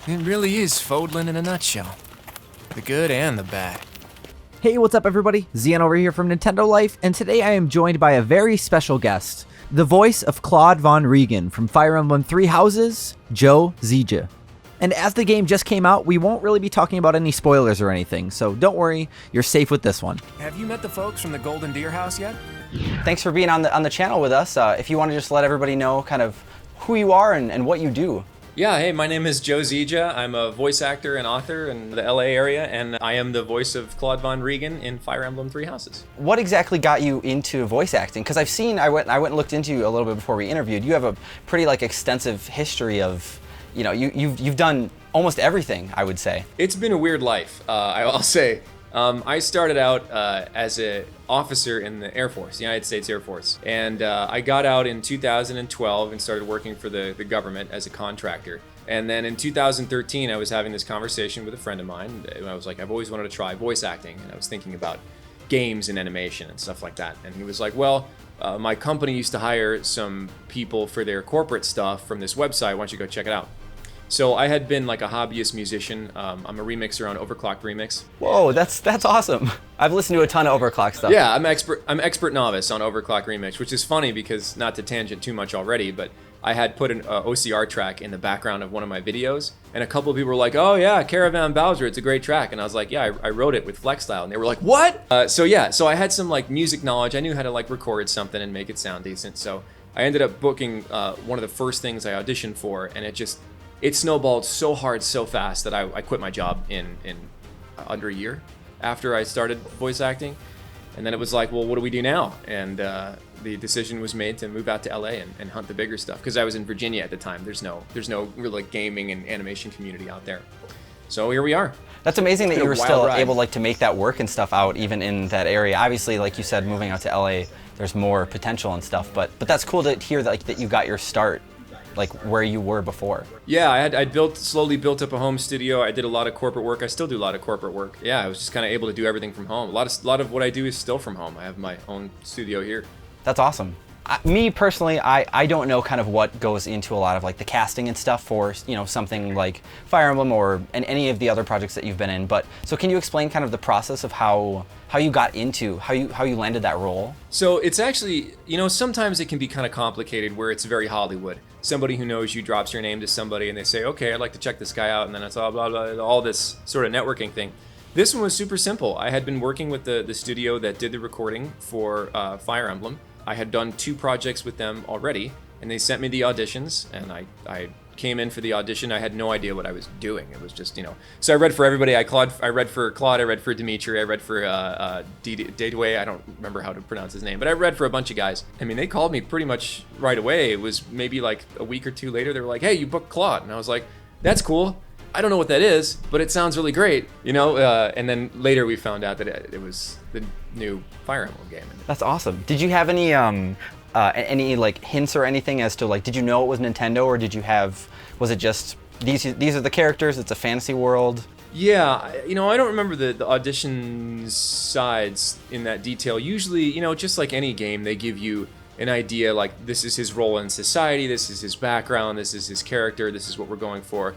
It really is Fodlin in a nutshell. The good and the bad. Hey, what's up everybody? Zian over here from Nintendo Life, and today I am joined by a very special guest, the voice of Claude Von Riegan from Fire Emblem Three Houses, Joe Zieja. And as the game just came out, we won't really be talking about any spoilers or anything, so don't worry, you're safe with this one. Have you met the folks from the Golden Deer House yet? Thanks for being on the channel with us. If you want to just let everybody know kind of who you are and what you do. Yeah, hey, my name is Joe Zieja. I'm a voice actor and author in the LA area, and I am the voice of Claude Von Riegan in Fire Emblem Three Houses. What exactly got you into voice acting? Because I went and looked into you a little bit before we interviewed. You have a pretty extensive history of, you've done almost everything, I would say. It's been a weird life, I'll say. I started out as an officer in the Air Force, the United States Air Force. And I got out in 2012 and started working for the government as a contractor. And then in 2013, I was having this conversation with a friend of mine. And I was like, I've always wanted to try voice acting. And I was thinking about games and animation and stuff like that. And he was like, well, my company used to hire some people for their corporate stuff from this website. Why don't you go check it out? So I had been like a hobbyist musician. I'm a remixer on Overclocked Remix. Whoa, that's awesome. I've listened to a ton of Overclock stuff. Yeah, I'm expert novice on Overclocked Remix, which is funny because, not to tangent too much already, but I had put an OCR track in the background of one of my videos, and a couple of people were like, oh yeah, Caravan Bowser, it's a great track. And I was like, yeah, I wrote it with Flex Style. And they were like, what? So I had some music knowledge. I knew how to record something and make it sound decent. So I ended up booking one of the first things I auditioned for, and it snowballed so hard, so fast that I quit my job in under a year after I started voice acting. And then it was like, well, what do we do now? And the decision was made to move out to LA and hunt the bigger stuff, because I was in Virginia at the time. There's no real gaming and animation community out there. So here we are. That's amazing that you were still ride. able to make that work and stuff out even in that area. Obviously, like you said, moving out to LA, there's more potential and stuff, but that's cool to hear that you got your start where you were before. Yeah, I'd slowly built up a home studio. I did a lot of corporate work. I still do a lot of corporate work. Yeah, I was just kind of able to do everything from home. A lot of what I do is still from home. I have my own studio here. That's awesome. Me personally, I don't know kind of what goes into a lot of the casting and stuff for something like Fire Emblem or any of the other projects that you've been in. But so can you explain kind of the process of how you got into how you landed that role? So it's actually, sometimes it can be kind of complicated where it's very Hollywood. Somebody who knows you drops your name to somebody and they say, okay, I'd like to check this guy out, and then it's all blah blah, all this sort of networking thing. This one was super simple. I had been working with the studio that did the recording for Fire Emblem. I had done 2 projects with them already, and they sent me the auditions, and I came in for the audition. I had no idea what I was doing. It was just, So I read for everybody. I read for Claude, I read for Dimitri, I read for Dadeway. I don't remember how to pronounce his name, but I read for a bunch of guys. I mean, they called me pretty much right away. It was maybe a week or 2 later. They were like, hey, you booked Claude. And I was like, that's cool. I don't know what that is, but it sounds really great, and then later we found out that it was the new Fire Emblem game. That's awesome. Did you have any hints or anything as to did you know it was Nintendo, or was it just these are the characters, it's a fantasy world? Yeah, I don't remember the audition sides in that detail. Usually, just like any game, they give you an idea this is his role in society, this is his background, this is his character, this is what we're going for.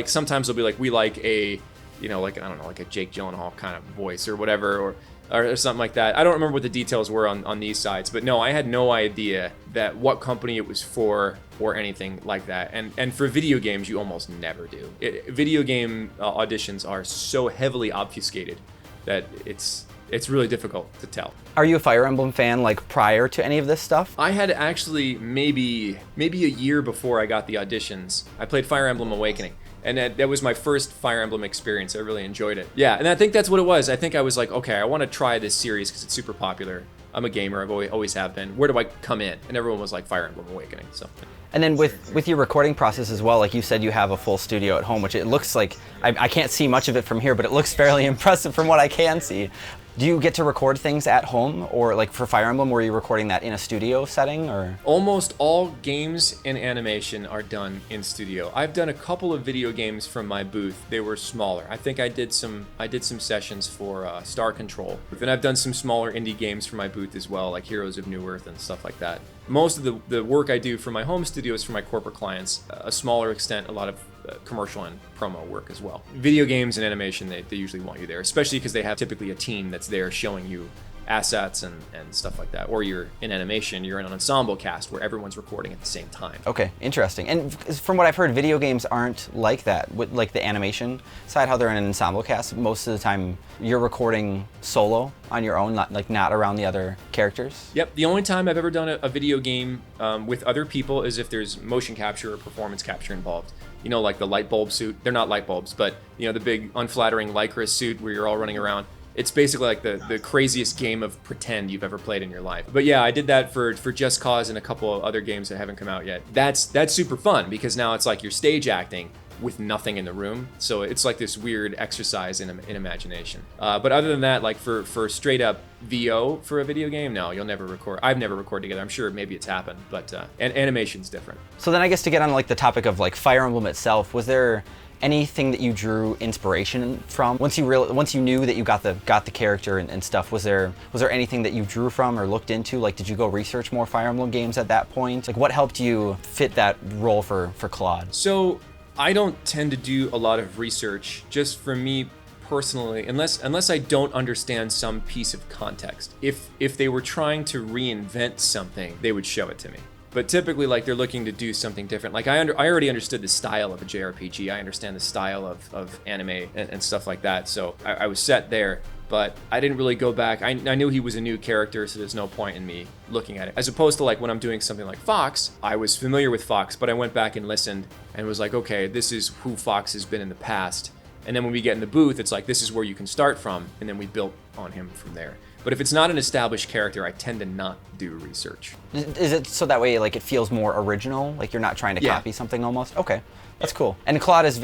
Sometimes they'll be we like a, I don't know, a Jake Gyllenhaal kind of voice or whatever, or something like that. I don't remember what the details were on these sides, but no, I had no idea that what company it was for or anything like that. And for video games, you almost never do. Video game auditions are so heavily obfuscated that it's really difficult to tell. Are you a Fire Emblem fan prior to any of this stuff? I had actually maybe a year before I got the auditions, I played Fire Emblem Awakening. And that was my first Fire Emblem experience. I really enjoyed it. Yeah, and I think that's what it was. I think I was like, okay, I want to try this series because it's super popular. I'm a gamer, I've always have been. Where do I come in? And everyone was like, Fire Emblem Awakening. So. And then with your recording process as well, you said you have a full studio at home, which it looks like, I can't see much of it from here, but it looks fairly impressive from what I can see. Do you get to record things at home, or for Fire Emblem, were you recording that in a studio setting, or? Almost all games and animation are done in studio. I've done a couple of video games from my booth. They were smaller. I think I did some sessions for Star Control. And I've done some smaller indie games from my booth as well, like Heroes of New Earth and stuff like that. most of the work I do for my home studio is for my corporate clients. A smaller extent, a lot of commercial and promo work as well. Video games and animation, they usually want you there, especially because they have typically a team that's there showing you assets and stuff like that. Or you're in animation, you're in an ensemble cast where everyone's recording at the same time. Okay, interesting. And from what I've heard, video games aren't like that. With like the animation side, how they're in an ensemble cast, most of the time you're recording solo on your own, not around the other characters. Yep, the only time I've ever done a video game with other people is if there's motion capture or performance capture involved. You know, like the light bulb suit. They're not light bulbs, but you know, the big unflattering lycra suit where you're all running around. It's basically like the craziest game of pretend you've ever played in your life. But yeah, I did that for Just Cause and a couple of other games that haven't come out yet. That's super fun because now it's like you're stage acting with nothing in the room. So it's like this weird exercise in imagination. But other than that, like for straight up VO for a video game, no, you'll never record. I've never recorded together. I'm sure maybe it's happened, but animation's different. So then I guess to get on like the topic of like Fire Emblem itself, was there anything that you drew inspiration from once you knew that you got the character and stuff? Was there anything that you drew from or looked into? Like, did you go research more Fire Emblem games at that point? Like, what helped you fit that role for Claude? So I don't tend to do a lot of research, just for me personally, unless I don't understand some piece of context. If they were trying to reinvent something, they would show it to me. But typically, like, they're looking to do something different. Like, I already understood the style of a JRPG. I understand the style of anime and stuff like that. So I was set there, but I didn't really go back. I knew he was a new character, so there's no point in me looking at it. As opposed to like when I'm doing something like Fox, I was familiar with Fox, but I went back and listened and was like, okay, this is who Fox has been in the past. And then when we get in the booth, it's like, this is where you can start from, and then we built on him from there. But if it's not an established character, I tend to not do research. Is it so that way like it feels more original? Like you're not trying to copy something almost? Okay, that's cool. And Claude is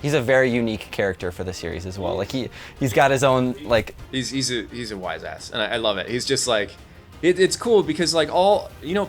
he's a very unique character for the series as well. Like he's got his own like... He's a wise ass, and I love it. He's just like... It's cool because like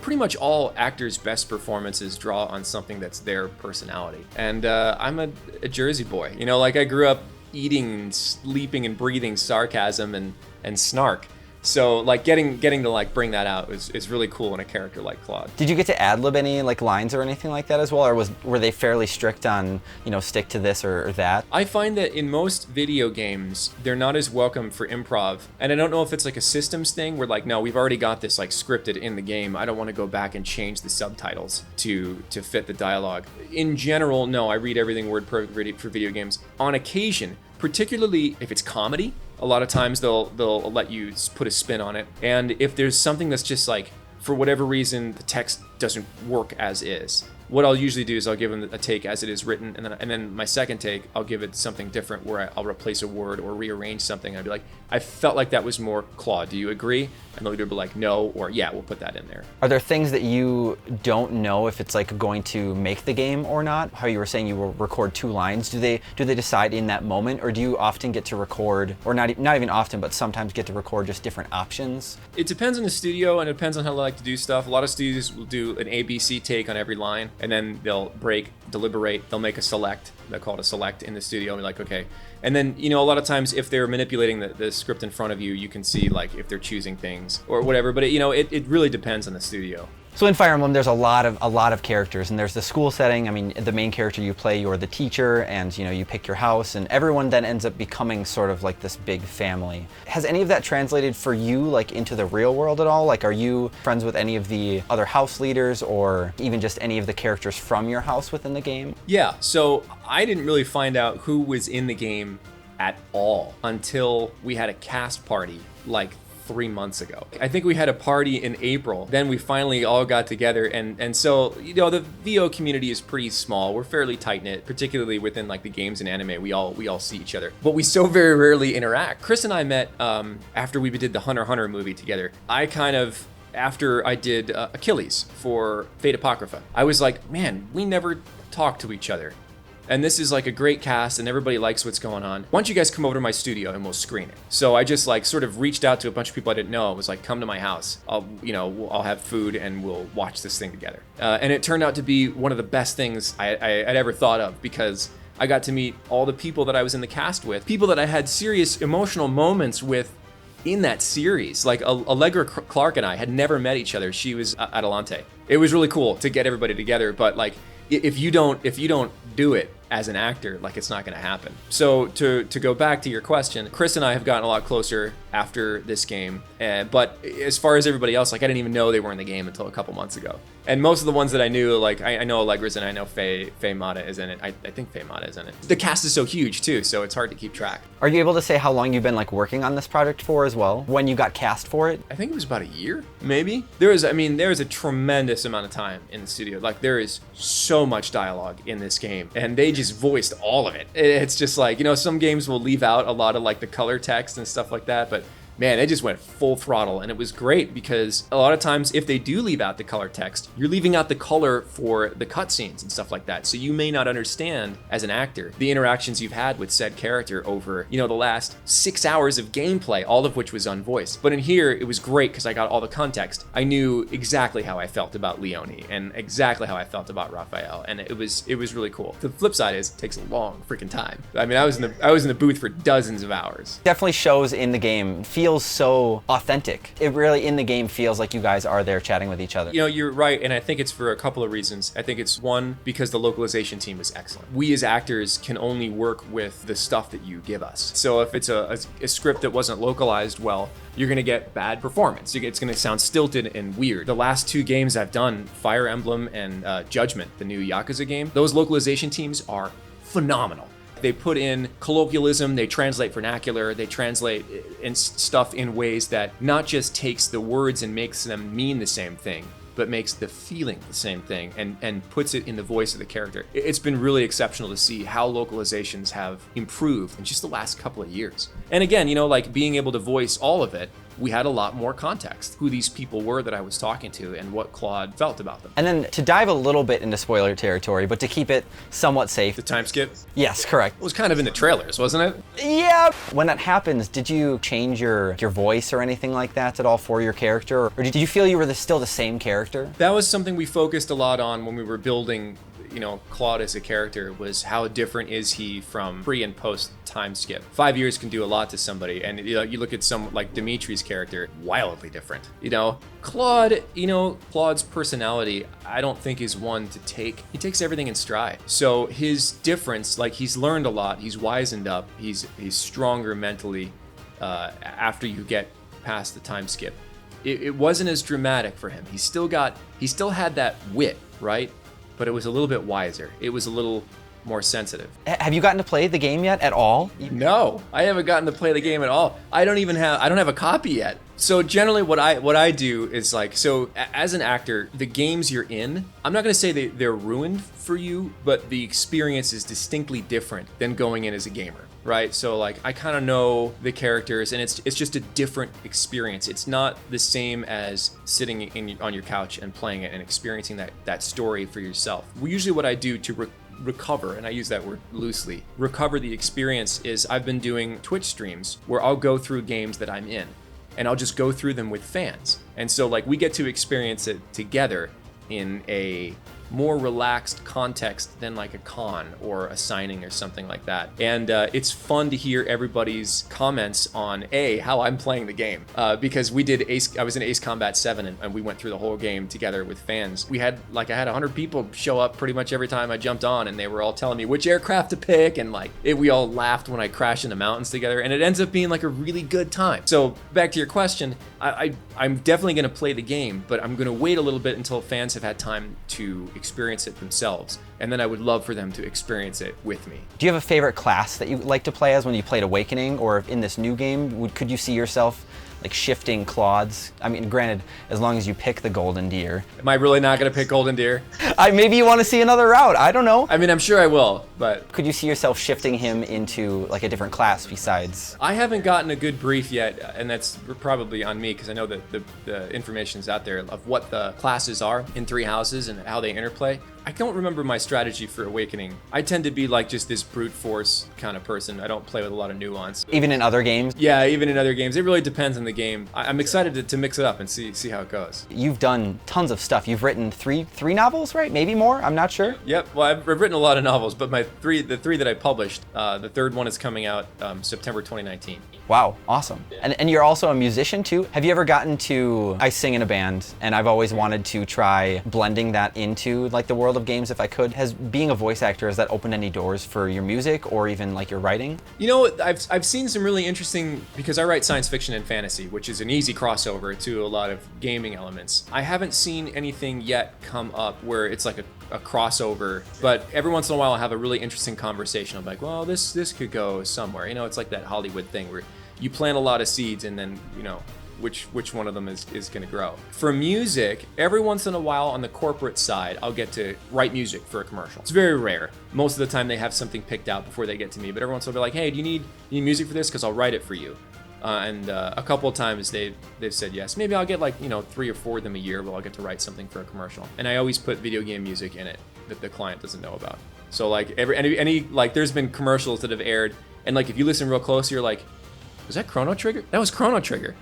pretty much all actors' best performances draw on something that's their personality. And I'm a Jersey boy. You know, like I grew up eating, sleeping, and breathing sarcasm and snark. So like getting to like bring that out is really cool in a character like Claude. Did you get to ad-lib any like lines or anything like that as well, or were they fairly strict on, stick to this or that? I find that in most video games they're not as welcome for improv, and I don't know if it's like a systems thing where like, no, we've already got this like scripted in the game. I don't want to go back and change the subtitles to fit the dialogue. In general, no, I read everything word per for video games. On occasion, particularly if it's comedy, a lot of times they'll let you put a spin on it. And if there's something that's just like, for whatever reason, the text doesn't work as is, what I'll usually do is I'll give them a take as it is written, and then my second take, I'll give it something different where I'll replace a word or rearrange something. I'd be like, I felt like that was more Claude. Do you agree? And they'll either be like, no, or yeah, we'll put that in there. Are there things that you don't know if it's like going to make the game or not? How you were saying you will record 2 lines. Do they decide in that moment, or do you often get to record, or not even often, but sometimes get to record just different options? It depends on the studio, and it depends on how they like to do stuff. A lot of studios will do an ABC take on every line, and then they'll break, deliberate, they'll make a select. They'll call it a select in the studio, and be like, okay. And then, a lot of times if they're manipulating the script in front of you, you can see like if they're choosing things or whatever, but it really depends on the studio. So in Fire Emblem, there's a lot of characters, and there's the school setting. I mean, the main character you play, you're the teacher, and you pick your house, and everyone then ends up becoming sort of like this big family. Has any of that translated for you like into the real world at all? Like, are you friends with any of the other house leaders, or even just any of the characters from your house within the game? Yeah, so I didn't really find out who was in the game at all until we had a cast party like 3 months ago. I think we had a party in April. Then we finally all got together, and so the VO community is pretty small. We're fairly tight knit, particularly within like the games and anime. We all see each other, but we so very rarely interact. Chris and I met after we did the Hunter x Hunter movie together. After I did Achilles for Fate Apocrypha, I was like, man, we never talk to each other. And this is like a great cast and everybody likes what's going on. Why don't you guys come over to my studio and we'll screen it? So I just like sort of reached out to a bunch of people I didn't know. I was like, come to my house. I'll have food and we'll watch this thing together. And it turned out to be one of the best things I'd ever thought of, because I got to meet all the people that I was in the cast with, people that I had serious emotional moments with in that series. Like Allegra Clark and I had never met each other. She was Adelante. It was really cool to get everybody together, but like if you don't do it as an actor, like it's not going to happen. So to go back to your question, Chris and I have gotten a lot closer after this game, but as far as everybody else, like I didn't even know they were in the game until a couple months ago. And most of the ones that I knew, like I know Allegra's and I know Faye Mata is in it. I think Faye Mata is in it. The cast is so huge too, so it's hard to keep track. Are you able to say how long you've been like working on this project for as well? When you got cast for it? I think it was about a year, maybe. There is a tremendous amount of time in the studio. Like there is so much dialogue in this game, and they just voiced all of it. It's just like, you know, some games will leave out a lot of like the color text and stuff like that, but man, they just went full throttle, and it was great because a lot of times if they do leave out the color text, you're leaving out the color for the cutscenes and stuff like that. So you may not understand as an actor the interactions you've had with said character over, you know, the last 6 hours of gameplay, all of which was unvoiced. But in here, it was great because I got all the context. I knew exactly how I felt about Leonie and exactly how I felt about Raphael, and it was really cool. The flip side is it takes a long freaking time. I mean, I was in the booth for dozens of hours. Definitely shows in the game. Feels so authentic. It really in the game feels like you guys are there chatting with each other. You know, you're right, and I think it's for a couple of reasons. I think it's one, because the localization team is excellent. We as actors can only work with the stuff that you give us. So if it's a script that wasn't localized well, you're gonna get bad performance. It's gonna sound stilted and weird. The last 2 games I've done, Fire Emblem and Judgment, the new Yakuza game, those localization teams are phenomenal. They put in colloquialism, they translate vernacular, they translate stuff in ways that not just takes the words and makes them mean the same thing, but makes the feeling the same thing and puts it in the voice of the character. It's been really exceptional to see how localizations have improved in just the last couple of years. And again, you know, like being able to voice all of it, we had a lot more context, who these people were that I was talking to and what Claude felt about them. And then to dive a little bit into spoiler territory, but to keep it somewhat safe. The time skip? Yes, correct. It was kind of in the trailers, wasn't it? Yeah. When that happens, did you change your voice or anything like that at all for your character? Or did you feel you were still the same character? That was something we focused a lot on when we were building, you know, Claude as a character, was how different is he from pre and post time skip. 5 years can do a lot to somebody, and you know, you look at some like Dimitri's character, wildly different. You know, Claude's personality, I don't think is one to take. He takes everything in stride. So his difference, like he's learned a lot, he's wizened up, he's stronger mentally after you get past the time skip. It wasn't as dramatic for him. He still had that wit, right? But it was a little bit wiser. It was a little more sensitive. Have you gotten to play the game yet at all? No, I haven't gotten to play the game at all. I don't have a copy yet. So generally what I do is like, so as an actor, the games you're in, I'm not gonna say they're ruined for you, but the experience is distinctly different than going in as a gamer, right? So like, I kind of know the characters, and it's just a different experience. It's not the same as sitting on your couch and playing it and experiencing that story for yourself. Usually what I do to recover, and I use that word loosely, recover the experience, is I've been doing Twitch streams where I'll go through games that I'm in, and I'll just go through them with fans. And so like we get to experience it together in a more relaxed context than like a con or a signing or something like that. And it's fun to hear everybody's comments on how I'm playing the game, because I was in Ace Combat 7 and we went through the whole game together with fans. I had 100 people show up pretty much every time I jumped on, and they were all telling me which aircraft to pick, and we all laughed when I crashed in the mountains together, and it ends up being like a really good time. So back to your question, I'm definitely gonna play the game, but I'm gonna wait a little bit until fans have had time to experience it themselves, and then I would love for them to experience it with me. Do you have a favorite class that you like to play as when you played Awakening, or in this new game, could you see yourself like shifting Claudes? I mean, granted, as long as you pick the Golden Deer. Am I really not gonna pick Golden Deer? Maybe you want to see another route, I don't know. I mean, I'm sure I will, but... Could you see yourself shifting him into like a different class besides? I haven't gotten a good brief yet, and that's probably on me, because I know that the information's out there of what the classes are in Three Houses and how they interplay. I don't remember my strategy for Awakening. I tend to be like just this brute force kind of person. I don't play with a lot of nuance. Even in other games? Yeah, even in other games. It really depends on the game. I'm excited to mix it up and see how it goes. You've done tons of stuff. You've written three novels, right? Maybe more? I'm not sure. Yep. Well, I've written a lot of novels, but the three that I published, the third one is coming out September 2019. Wow, awesome. And you're also a musician too. Have you ever gotten to, I sing in a band, and I've always wanted to try blending that into like the world of games if I could. Has being a voice actor, has that opened any doors for your music or even like your writing? You know, I've seen some really interesting, because I write science fiction and fantasy, which is an easy crossover to a lot of gaming elements. I haven't seen anything yet come up where it's like a crossover, but every once in a while I have a really interesting conversation. I'm like, well, this could go somewhere. You know, it's like that Hollywood thing where you plant a lot of seeds and then, you know, which one of them is going to grow. For music, every once in a while on the corporate side, I'll get to write music for a commercial. It's very rare. Most of the time they have something picked out before they get to me, but every once in a while they'll be like, hey, do you need music for this? Because I'll write it for you. And a couple of times they've said yes. Maybe I'll get like, you know, 3 or 4 of them a year, but I'll get to write something for a commercial. And I always put video game music in it that the client doesn't know about. So like any like there's been commercials that have aired, and like if you listen real close, you're like, was that Chrono Trigger? That was Chrono Trigger.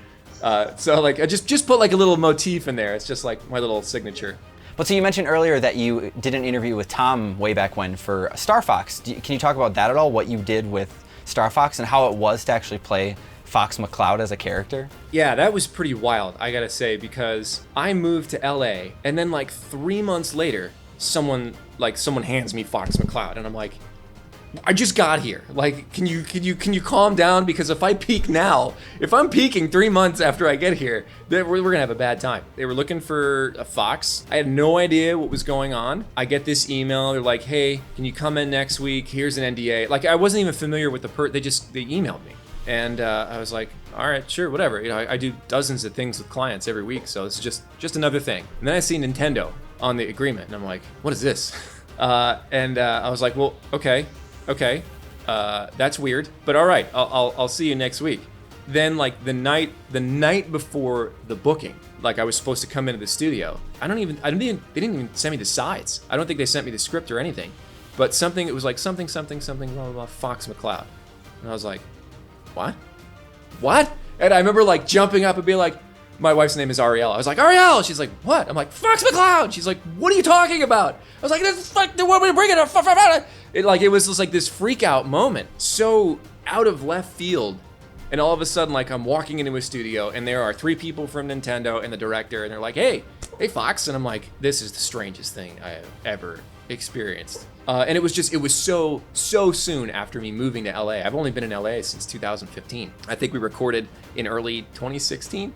So like I just put like a little motif in there. It's just like my little signature. But so you mentioned earlier that you did an interview with Tom way back when for Star Fox. Can you talk about that at all? What you did with Star Fox and how it was to actually play Fox McCloud as a character? Yeah, that was pretty wild, I gotta say, because I moved to LA and then like 3 months later, someone hands me Fox McCloud and I'm like, I just got here. Like, can you calm down? Because if I peak now, if I'm peaking 3 months after I get here, then we're gonna have a bad time. They were looking for a Fox. I had no idea what was going on. I get this email. They're like, hey, can you come in next week? Here's an NDA. Like, I wasn't even familiar with the they emailed me. And I was like, all right, sure, whatever. You know, I do dozens of things with clients every week, so it's just another thing. And then I see Nintendo on the agreement, and I'm like, what is this? I was like, well, okay, that's weird, but all right, I'll see you next week. Then like the night before the booking, like I was supposed to come into the studio. They didn't even send me the sides. I don't think they sent me the script or anything, but it was like something, blah, blah, blah, Fox McCloud. And I was like, what? And I remember like jumping up and being like, my wife's name is Ariel. I was like, Ariel! She's like, what? I'm like, Fox McCloud! She's like, what are you talking about? I was like, this is like, what are we bringing it? It was just like this freak out moment. So out of left field. And all of a sudden, like I'm walking into a studio and there are 3 people from Nintendo and the director, and they're like, hey Fox. And I'm like, this is the strangest thing I have ever experienced. And it was so soon after me moving to LA. I've only been in LA since 2015. I think we recorded in early 2016.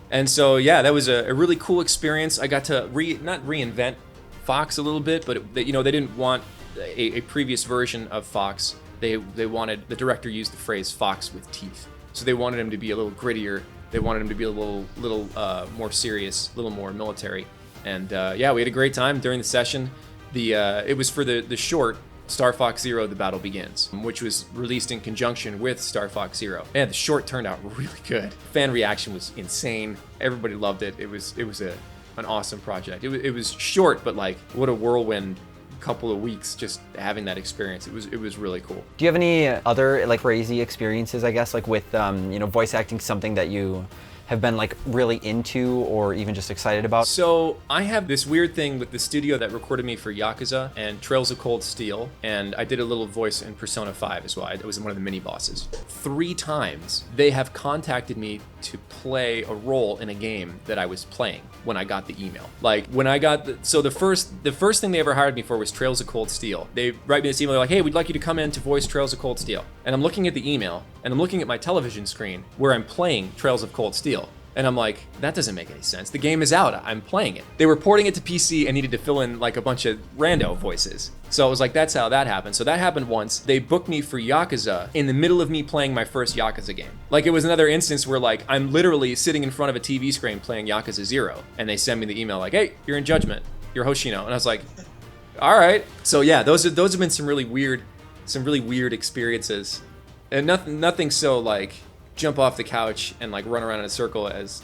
And so, yeah, that was a really cool experience. I got to not reinvent Fox a little bit, but they didn't want a previous version of Fox. They wanted, the director used the phrase Fox with teeth. So they wanted him to be a little grittier. They wanted him to be a little more serious, a little more military. And yeah, we had a great time during the session. It was for the short Star Fox Zero: The Battle Begins, which was released in conjunction with Star Fox Zero. And the short turned out really good. Fan reaction was insane. Everybody loved it. It was an awesome project. It was short, but like what a whirlwind couple of weeks just having that experience. It was really cool. Do you have any other like crazy experiences, I guess, like with voice acting, something that you have been like really into or even just excited about? So I have this weird thing with the studio that recorded me for Yakuza and Trails of Cold Steel, and I did a little voice in Persona 5 as well. I was one of the mini bosses. 3 times they have contacted me to play a role in a game that I was playing when I got the email. Like when I got the first thing they ever hired me for was Trails of Cold Steel. They write me this email, they're like, hey, we'd like you to come in to voice Trails of Cold Steel. And I'm looking at the email and I'm looking at my television screen where I'm playing Trails of Cold Steel. And I'm like, that doesn't make any sense. The game is out, I'm playing it. They were porting it to PC and needed to fill in like a bunch of rando voices. So it was like, that's how that happened. So that happened once. They booked me for Yakuza in the middle of me playing my first Yakuza game. Like it was another instance where like, I'm literally sitting in front of a TV screen playing Yakuza 0. And they send me the email like, hey, you're in judgment. You're Hoshino. And I was like, all right. So yeah, those have been some really weird experiences. And nothing so like, jump off the couch and like run around in a circle as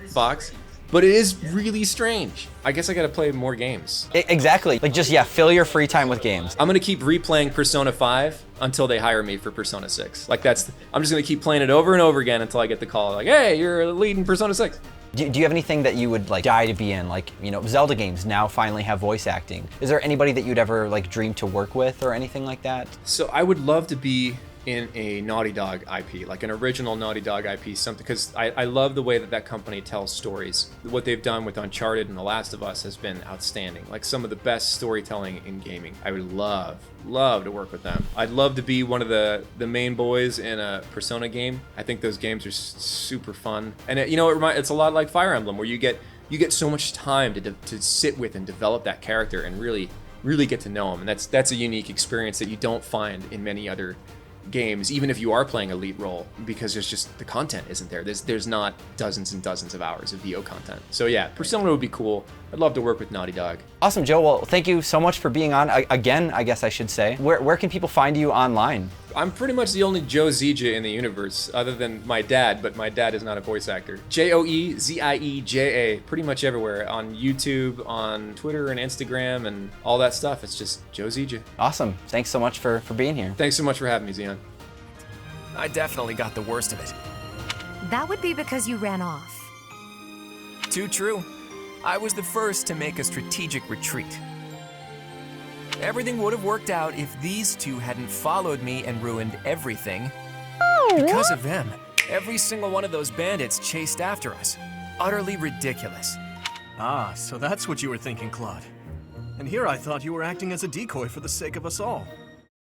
Fox. But it is really strange. I guess I gotta play more games. Exactly. Like just, yeah, fill your free time with games. I'm gonna keep replaying Persona 5 until they hire me for Persona 6. Like I'm just gonna keep playing it over and over again until I get the call like, hey, you're a lead in Persona 6. Do you have anything that you would like die to be in? Like, you know, Zelda games now finally have voice acting. Is there anybody that you'd ever like dream to work with or anything like that? So I would love to be in a Naughty Dog IP, like an original Naughty Dog IP, something, because I love the way that company tells stories. What they've done with Uncharted and The Last of Us has been outstanding. Like some of the best storytelling in gaming. I would love to work with them. I'd love to be one of the main boys in a Persona game. I think those games are super fun. And it's a lot like Fire Emblem, where you get so much time to sit with and develop that character and really get to know him. And that's a unique experience that you don't find in many other games, even if you are playing a lead role, because there's just the content isn't there. There's not dozens and dozens of hours of VO content. So yeah, Persona would be cool. I'd love to work with Naughty Dog. Awesome, Joe. Well, thank you so much for being on again, I guess I should say. Where can people find you online? I'm pretty much the only Joe Zieja in the universe, other than my dad, but my dad is not a voice actor. JoeZieja, pretty much everywhere. On YouTube, on Twitter and Instagram, and all that stuff. It's just Joe Zieja. Awesome. Thanks so much for being here. Thanks so much for having me, Zion. I definitely got the worst of it. That would be because you ran off. Too true. I was the first to make a strategic retreat. Everything would have worked out if these two hadn't followed me and ruined everything. Because of them, every single one of those bandits chased after us. Utterly ridiculous. Ah, so that's what you were thinking, Claude. And here I thought you were acting as a decoy for the sake of us all.